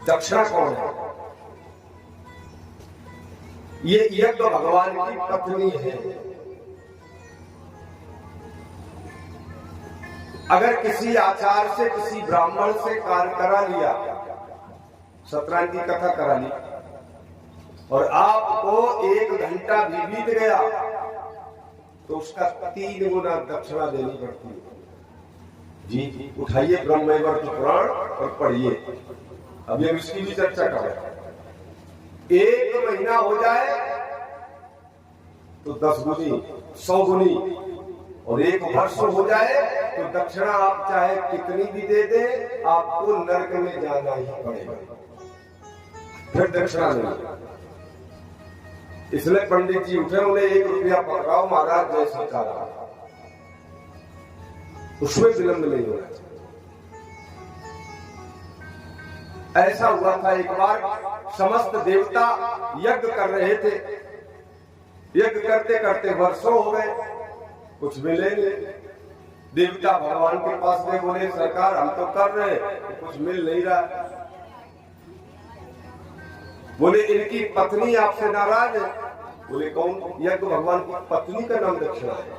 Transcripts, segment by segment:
दक्षिणा कौन है? ये यज्ञ भगवान की पत्नी है। अगर किसी आचार्य से, किसी ब्राह्मण से कार्य करा लिया, सत्यनारायण की कथा करा ली और आपको 1 घंटा भी बीत गया तो उसका 3 गुना दक्षिणा देनी पड़ती है। जी, उठाइए ब्रह्मवैवर्त पुराण और पढ़िए। अभी हम इसकी भी चर्चा कर रहे हैं। 1 महीना हो जाए तो 10 गुनी, 100 गुनी, और 1 वर्ष हो जाए तो दक्षिणा आप चाहे कितनी भी दे दे, आपको नरक में जाना ही पड़ेगा। फिर दक्षिणा नहीं। इसलिए पंडित जी उठे, उन्हें 1 रुपया पकड़ाओ महाराज, जैसे कहा उसमें विलंब नहीं होना चाहिए। ऐसा हुआ था एक बार, समस्त देवता यज्ञ कर रहे थे। यज्ञ करते करते वर्षों हो गए, कुछ मिले नहीं। देवता भगवान के पास गए, बोले सरकार हम तो कर रहे हैं, कुछ मिल नहीं रहा। बोले इनकी पत्नी आपसे नाराज है। बोले कौन? यज्ञ भगवान की पत्नी का नाम दक्षिणा है।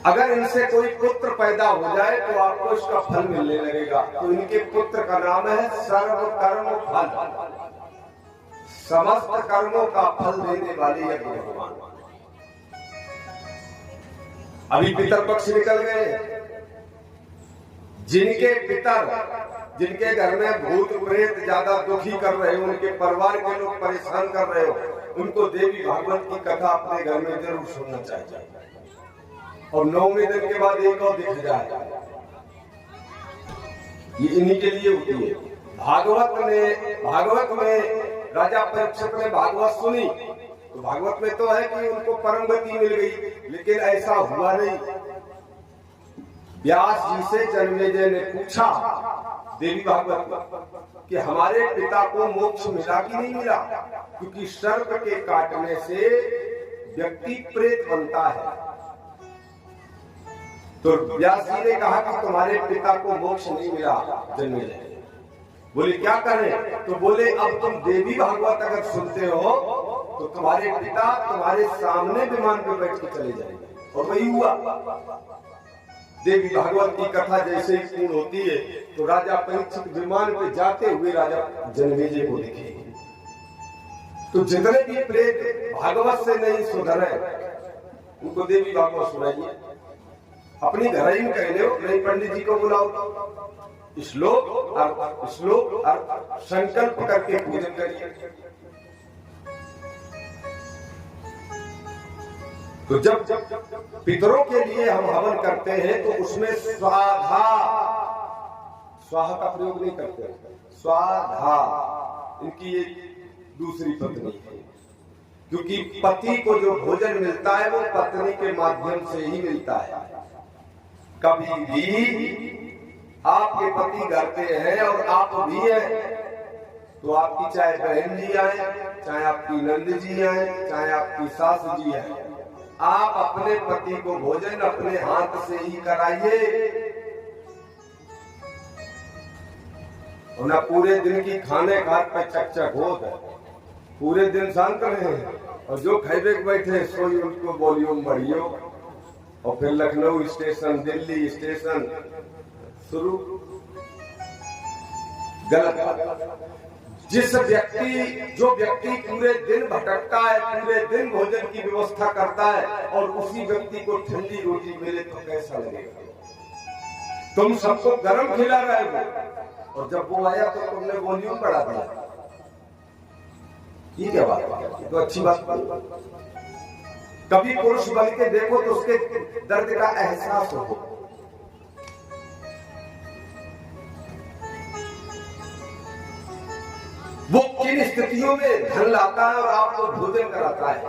अगर इनसे कोई पुत्र पैदा हो जाए तो आपको इसका फल मिलने लगेगा। तो इनके पुत्र का नाम है सर्व कर्म फल, समस्त कर्मों का फल देने वाले यज्ञ भगवान। अभी पितर पक्ष निकल गए। जिनके पितर, जिनके घर में भूत प्रेत ज्यादा दुखी कर रहे हो, उनके परिवार के लोग परेशान कर रहे हो, उनको देवी भागवत की कथा अपने घर में जरूर सुनना चाहिए। और 9वें दिन के बाद एक और दिख जाए, ये इन्हीं के लिए होती है। भागवत में राजा परीक्षित ने भागवत सुनी तो भागवत में तो है कि उनको परम गति मिल गई, लेकिन ऐसा हुआ नहीं। व्यास जी से जन्मेजय ने पूछा देवी भागवत कि हमारे पिता को मोक्ष मिला कि नहीं मिला, क्योंकि सर्प के काटने से व्यक्ति प्रेत बनता है। तो व्यास जी ने कहा कि तुम्हारे पिता को मोक्ष नहीं मिला जन्मेजय। बोले क्या करें? तो बोले अब तुम देवी भागवत अगर सुनते हो तो तुम्हारे पिता तुम्हारे सामने विमान पे बैठ के चले जाएंगे। और वही हुआ। देवी भागवत की कथा जैसे ही पूर्ण होती है तो राजा परीक्षित विमान पे जाते हुए राजा जन्मेजय को दिखे। तो जितने भी प्रेत भागवत से नहीं सुधरे उनको देवी भागवत सुनाइए। अपनी घर ही कह लो, नहीं पंडित जी को बुलाओ, श्लोक और संकल्प करके पूजन करिए। तो जब पितरों के लिए हम हवन करते हैं तो उसमें स्वाधा, स्वाहा का प्रयोग नहीं करते, स्वाधा इनकी ये दूसरी पत्नी है। क्योंकि पति को जो भोजन मिलता है वो पत्नी के माध्यम से ही मिलता है। कभी भी आपके पति घर पे हैं और आप भी हैं तो आपकी चाहे बहन जी आए, चाहे आपकी नंद जी आए, चाहे आपकी सास जी आए, आप अपने पति को भोजन अपने हाथ से ही कराइए। और ना पूरे दिन की खाने खाट पे चकचक होत है, पूरे दिन शांत रहे और जो खाइबे के बैठे सोई उनको वॉल्यूम बढ़ियो। और फिर लखनऊ स्टेशन, दिल्ली स्टेशन शुरू। गलत। जो व्यक्ति पूरे दिन भटकता है, पूरे दिन भोजन की व्यवस्था करता है और उसी व्यक्ति को ठंडी रोटी मिले तो कैसा लगेगा? तुम सबको गरम खिला रहे हो और जब वो आया तो तुमने वॉल्यूम बढ़ा दिया। ये क्या बात है? तो अच्छी बात। कभी पुरुष बन के देखो तो उसके दर्द का एहसास हो। वो किन स्थितियों में धन लाता है और आपको भोजन कराता है।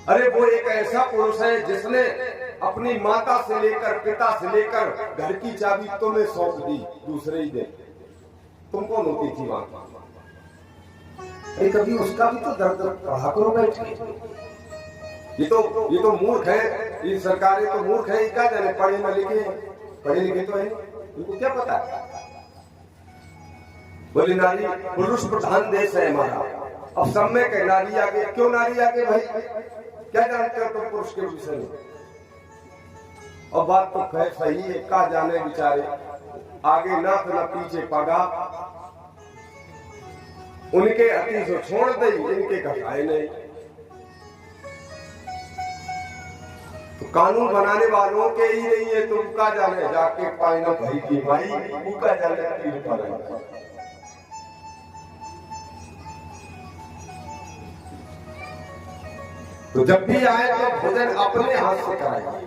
अरे वो एक ऐसा पुरुष है जिसने अपनी माता से लेकर पिता से लेकर घर की चाबी तुम्हें सौंप दी दूसरे ही दिन। तुम कौन होती थी वहां? कभी उसका भी तो दर्द पढ़ा करो बैठ के। ये तो मूर्ख है, ये सरकारें तो मूर्ख है। क्या जाने पढ़े न लिखे, पढ़े लिखे तो है। उनको क्या पता है? बोले नारी पुरुष प्रधान देश है हमारा, अब सब में कह नारी आगे, क्यों नारी आगे भाई, क्या जानते हो तुम पुरुष के विषय में? और बात तो खैर सही है, का जाने बेचारे, आगे ना तो ना पीछे पगा, उनके अति से छोड़ दे, इनके घटाए नहीं। तो कानून बनाने वालों के ही नहीं है, तुम का जाने, जाके पाइना भाई की भाई, तू का जाने तीर पर। तो जब भी आए तो भोजन अपने हाथ से कराइए।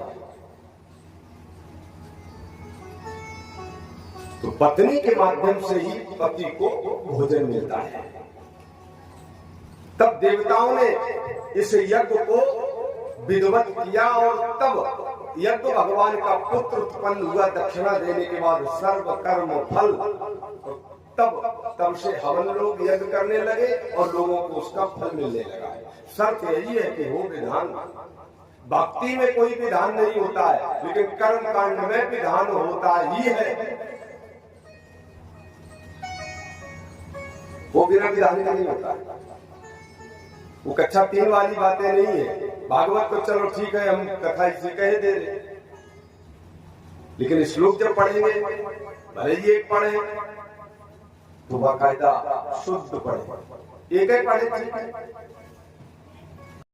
तो पत्नी के माध्यम से ही पति को भोजन मिलता है। तब देवताओं ने इस यज्ञ को विधिवत किया और तब यज्ञ भगवान का पुत्र उत्पन्न हुआ। दक्षिणा देने के बाद सर्व कर्म फल, तब से हवन लोग यज्ञ करने लगे और लोगों को उसका फल मिलने लगा। शर्त यही है कि हो विधान। भक्ति में कोई विधान नहीं होता है, लेकिन कर्म कांड में विधान होता ही है। वो बिना विधान का नहीं होता है। वो कक्षा 3 वाली बातें नहीं है। भागवत तो चलो ठीक है, हम कथा इसी कह दे रहे, लेकिन श्लोक जब पढ़ेंगे, भले ही एक पढ़े तो बाकायदा शुद्ध पढ़े, एक ही पढ़े ठीक है,